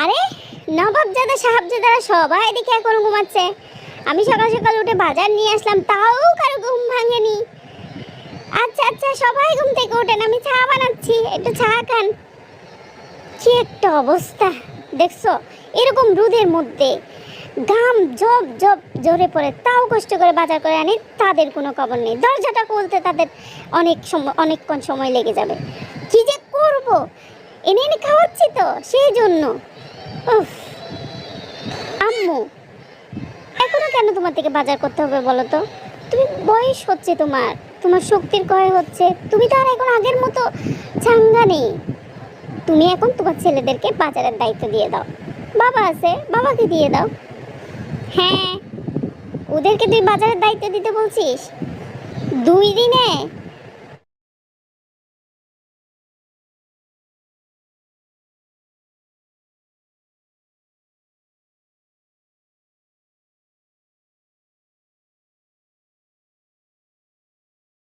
আরে নবাবজাদা সাহেবজাদারা সবাই এদিকে এখন ঘুমাচ্ছে। আমি সকাল সকাল উঠে বাজার নিয়ে আসলাম, তাও কারো ঘুম ভাঙেনি। আচ্ছা আচ্ছা, সবাই ঘুম থেকে ওঠেন, আমি চা বানাচ্ছি, একটু চা খান। কি একটা অবস্থা দেখছো, এরকম রোদের মধ্যে ঘাম জব জব জোরে পড়ে, তাও কষ্ট করে বাজার করে আনি, তাদের কোনো খবর নেই। দরজাটা খুলতে তাদের অনেকক্ষণ সময় লেগে যাবে। কি যে করব, এনে এনে খাওয়াচ্ছি তো সেই জন্য। উফ, আম্মু এখনো কেন তোমার থেকে বাজার করতে হবে বলো তো? তুমি বয়স হচ্ছে, তোমার তোমার শক্তির ক্ষয় হচ্ছে, তুমি তো আর এখন আগের মতো চাঙ্গা নেই। তুমি এখন তোমার ছেলেদেরকে বাজারের দায়িত্ব দিয়ে দাও। বাবা আছে, বাবাকে দিয়ে দাও। হ্যাঁ, ওদেরকে তুই বাজারের দায়িত্ব দিতে বলছিস? 2 দিনে